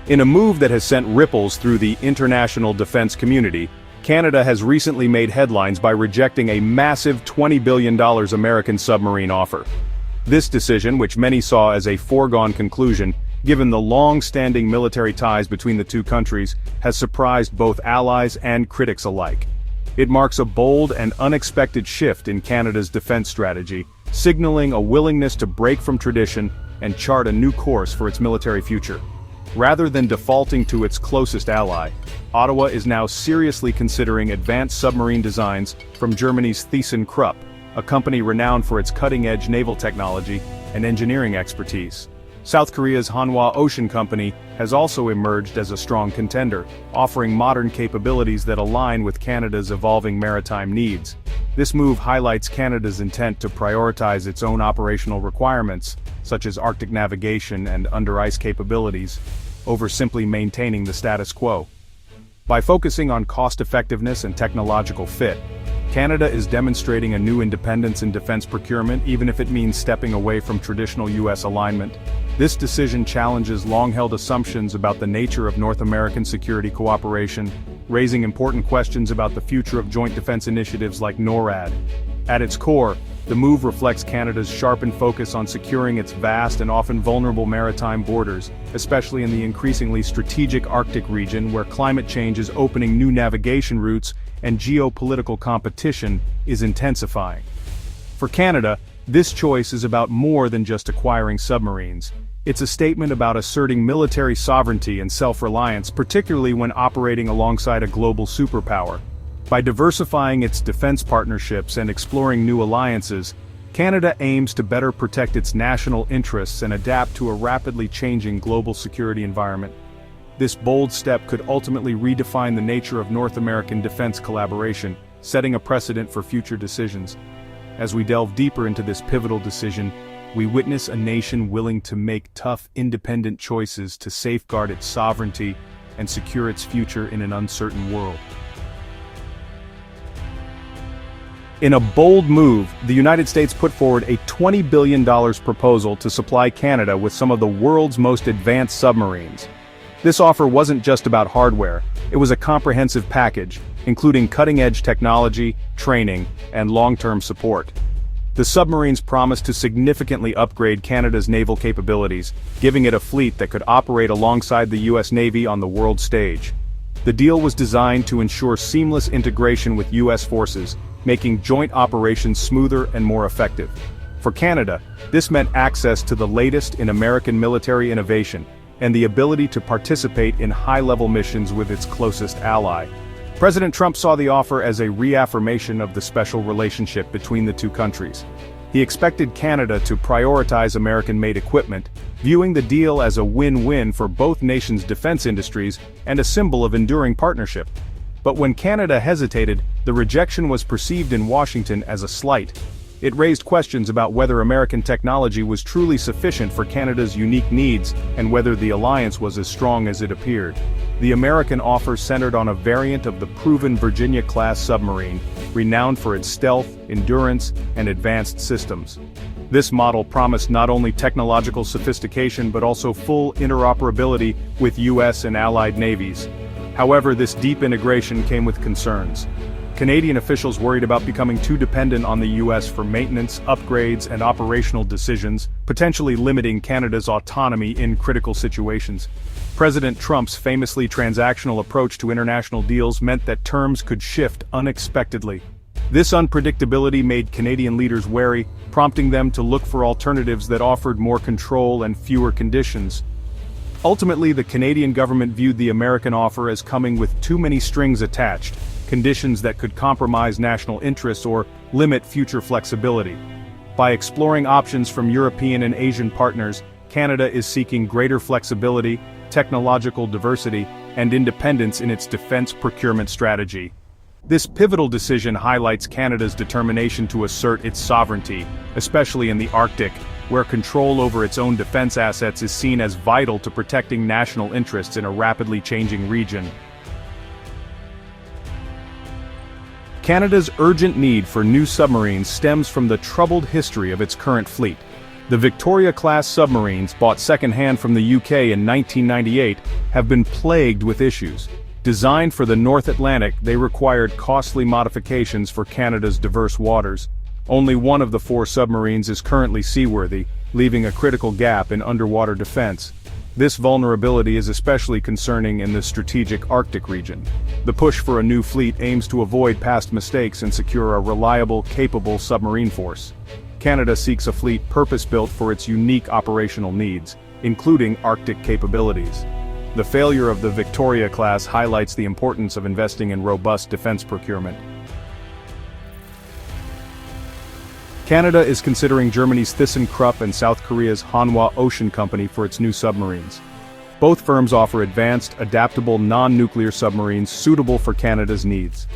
In a move that has sent ripples through the international defense community, Canada has recently made headlines by rejecting a massive $20 billion American submarine offer. This decision, which many saw as a foregone conclusion, given the long-standing military ties between the two countries, has surprised both allies and critics alike. It marks a bold and unexpected shift in Canada's defense strategy, signaling a willingness to break from tradition and chart a new course for its military future. Rather than defaulting to its closest ally, Ottawa is now seriously considering advanced submarine designs from Germany's ThyssenKrupp, a company renowned for its cutting-edge naval technology and engineering expertise. South Korea's Hanwha Ocean Company has also emerged as a strong contender, offering modern capabilities that align with Canada's evolving maritime needs. This move highlights Canada's intent to prioritize its own operational requirements, such as Arctic navigation and under-ice capabilities, over simply maintaining the status quo. By focusing on cost-effectiveness and technological fit, Canada is demonstrating a new independence in defense procurement, even if it means stepping away from traditional U.S. alignment. This decision challenges long-held assumptions about the nature of North American security cooperation, raising important questions about the future of joint defense initiatives like NORAD. At its core, the move reflects Canada's sharpened focus on securing its vast and often vulnerable maritime borders, especially in the increasingly strategic Arctic region where climate change is opening new navigation routes and geopolitical competition is intensifying. For Canada, this choice is about more than just acquiring submarines. It's a statement about asserting military sovereignty and self-reliance, particularly when operating alongside a global superpower. By diversifying its defense partnerships and exploring new alliances, Canada aims to better protect its national interests and adapt to a rapidly changing global security environment. This bold step could ultimately redefine the nature of North American defense collaboration, setting a precedent for future decisions. As we delve deeper into this pivotal decision, we witness a nation willing to make tough, independent choices to safeguard its sovereignty and secure its future in an uncertain world. In a bold move, the United States put forward a $20 billion proposal to supply Canada with some of the world's most advanced submarines. This offer wasn't just about hardware, it was a comprehensive package, including cutting-edge technology, training, and long-term support. The submarines promised to significantly upgrade Canada's naval capabilities, giving it a fleet that could operate alongside the U.S. Navy on the world stage. The deal was designed to ensure seamless integration with U.S. forces, making joint operations smoother and more effective. For Canada, this meant access to the latest in American military innovation, and the ability to participate in high-level missions with its closest ally. President Trump saw the offer as a reaffirmation of the special relationship between the two countries. He expected Canada to prioritize American-made equipment, viewing the deal as a win-win for both nations' defense industries and a symbol of enduring partnership. But when Canada hesitated, the rejection was perceived in Washington as a slight. It raised questions about whether American technology was truly sufficient for Canada's unique needs and whether the alliance was as strong as it appeared. The American offer centered on a variant of the proven Virginia-class submarine, renowned for its stealth, endurance, and advanced systems. This model promised not only technological sophistication but also full interoperability with U.S. and allied navies. However, this deep integration came with concerns. Canadian officials worried about becoming too dependent on the U.S. for maintenance, upgrades, and operational decisions, potentially limiting Canada's autonomy in critical situations. President Trump's famously transactional approach to international deals meant that terms could shift unexpectedly. This unpredictability made Canadian leaders wary, prompting them to look for alternatives that offered more control and fewer conditions. Ultimately, the Canadian government viewed the American offer as coming with too many strings attached, conditions that could compromise national interests or limit future flexibility. By exploring options from European and Asian partners, Canada is seeking greater flexibility, technological diversity, and independence in its defense procurement strategy. This pivotal decision highlights Canada's determination to assert its sovereignty, especially in the Arctic, where control over its own defense assets is seen as vital to protecting national interests in a rapidly changing region. Canada's urgent need for new submarines stems from the troubled history of its current fleet. The Victoria-class submarines, bought second-hand from the UK in 1998, have been plagued with issues. Designed for the North Atlantic, they required costly modifications for Canada's diverse waters. Only one of the 4 submarines is currently seaworthy, leaving a critical gap in underwater defense. This vulnerability is especially concerning in the strategic Arctic region. The push for a new fleet aims to avoid past mistakes and secure a reliable, capable submarine force. Canada seeks a fleet purpose-built for its unique operational needs, including Arctic capabilities. The failure of the Victoria class highlights the importance of investing in robust defense procurement. Canada is considering Germany's ThyssenKrupp and South Korea's Hanwha Ocean Company for its new submarines. Both firms offer advanced, adaptable non-nuclear submarines suitable for Canada's needs.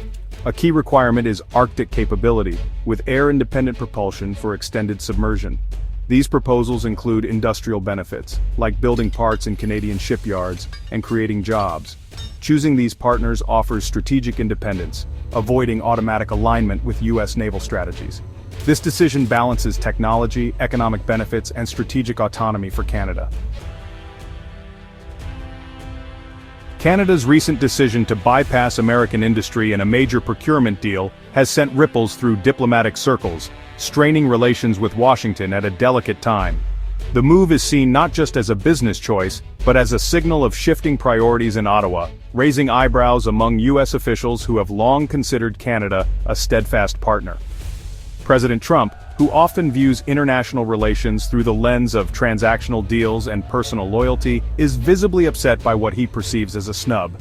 A key requirement is Arctic capability, with air-independent propulsion for extended submersion. These proposals include industrial benefits, like building parts in Canadian shipyards and creating jobs. Choosing these partners offers strategic independence, avoiding automatic alignment with U.S. naval strategies. This decision balances technology, economic benefits, and strategic autonomy for Canada. Canada's recent decision to bypass American industry in a major procurement deal has sent ripples through diplomatic circles, straining relations with Washington at a delicate time. The move is seen not just as a business choice, but as a signal of shifting priorities in Ottawa, raising eyebrows among U.S. officials who have long considered Canada a steadfast partner. President Trump, who often views international relations through the lens of transactional deals and personal loyalty, is visibly upset by what he perceives as a snub.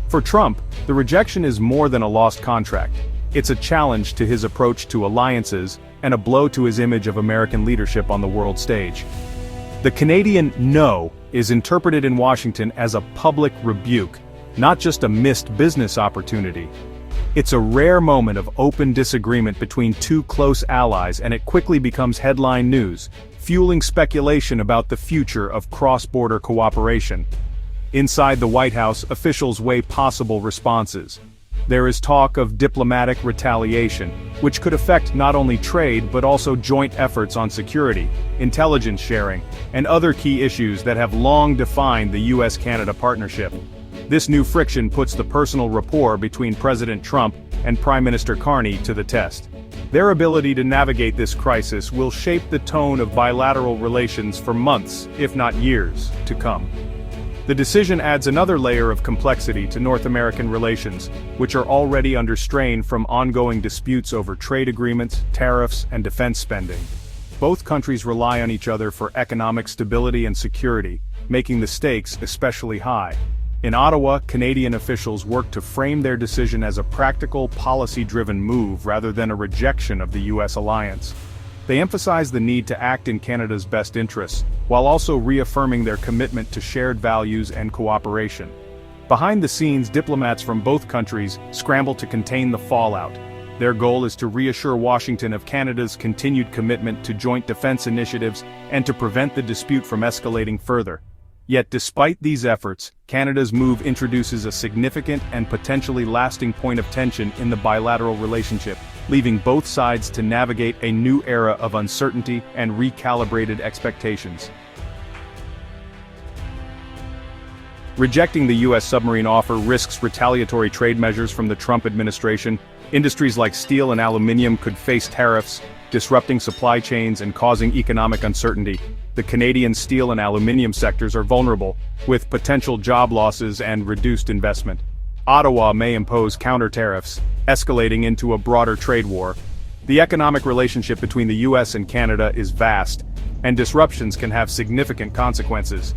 For Trump, the rejection is more than a lost contract. It's a challenge to his approach to alliances and a blow to his image of American leadership on the world stage. The Canadian no is interpreted in Washington as a public rebuke, not just a missed business opportunity. It's a rare moment of open disagreement between two close allies, and it quickly becomes headline news, fueling speculation about the future of cross-border cooperation. Inside the White House, officials weigh possible responses. There is talk of diplomatic retaliation, which could affect not only trade but also joint efforts on security, intelligence sharing, and other key issues that have long defined the US-Canada partnership. This new friction puts the personal rapport between President Trump and Prime Minister Carney to the test. Their ability to navigate this crisis will shape the tone of bilateral relations for months, if not years, to come. The decision adds another layer of complexity to North American relations, which are already under strain from ongoing disputes over trade agreements, tariffs, and defense spending. Both countries rely on each other for economic stability and security, making the stakes especially high. In Ottawa, Canadian officials work to frame their decision as a practical, policy-driven move rather than a rejection of the U.S. alliance. They emphasize the need to act in Canada's best interests, while also reaffirming their commitment to shared values and cooperation. Behind the scenes, diplomats from both countries scramble to contain the fallout. Their goal is to reassure Washington of Canada's continued commitment to joint defense initiatives and to prevent the dispute from escalating further. Yet despite these efforts, Canada's move introduces a significant and potentially lasting point of tension in the bilateral relationship, leaving both sides to navigate a new era of uncertainty and recalibrated expectations. Rejecting the U.S. submarine offer risks retaliatory trade measures from the Trump administration. Industries like steel and aluminum could face tariffs, disrupting supply chains and causing economic uncertainty. The Canadian steel and aluminum sectors are vulnerable, with potential job losses and reduced investment. Ottawa may impose counter-tariffs, escalating into a broader trade war. The economic relationship between the U.S. and Canada is vast, and disruptions can have significant consequences.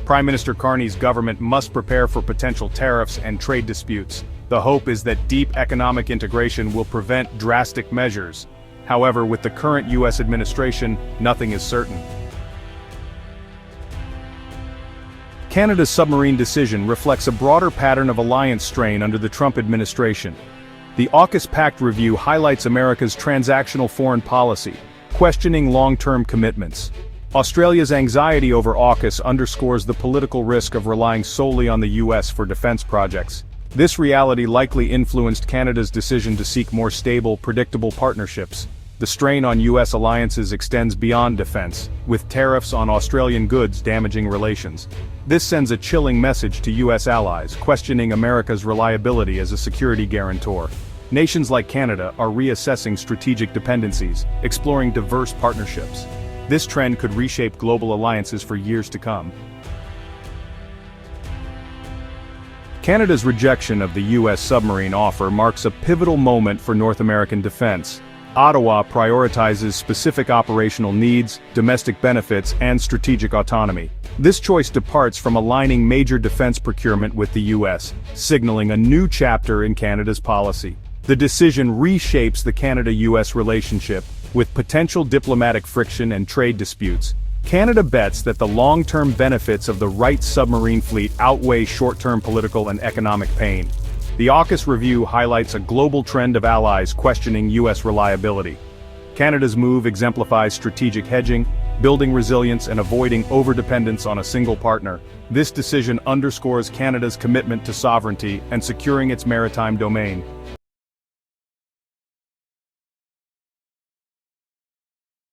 Prime Minister Carney's government must prepare for potential tariffs and trade disputes. The hope is that deep economic integration will prevent drastic measures. However, with the current U.S. administration, nothing is certain. Canada's submarine decision reflects a broader pattern of alliance strain under the Trump administration. The AUKUS Pact review highlights America's transactional foreign policy, questioning long-term commitments. Australia's anxiety over AUKUS underscores the political risk of relying solely on the U.S. for defense projects. This reality likely influenced Canada's decision to seek more stable, predictable partnerships. The strain on U.S. alliances extends beyond defense, with tariffs on Australian goods damaging relations. This sends a chilling message to U.S. allies, questioning America's reliability as a security guarantor. Nations like Canada are reassessing strategic dependencies, exploring diverse partnerships. This trend could reshape global alliances for years to come. Canada's rejection of the U.S. submarine offer marks a pivotal moment for North American defense. Ottawa prioritizes specific operational needs, domestic benefits, and strategic autonomy. This choice departs from aligning major defense procurement with the U.S., signaling a new chapter in Canada's policy. The decision reshapes the Canada-U.S. relationship, with potential diplomatic friction and trade disputes. Canada bets that the long-term benefits of the right submarine fleet outweigh short-term political and economic pain. The AUKUS review highlights a global trend of allies questioning U.S. reliability. Canada's move exemplifies strategic hedging, building resilience and avoiding overdependence on a single partner. This decision underscores Canada's commitment to sovereignty and securing its maritime domain.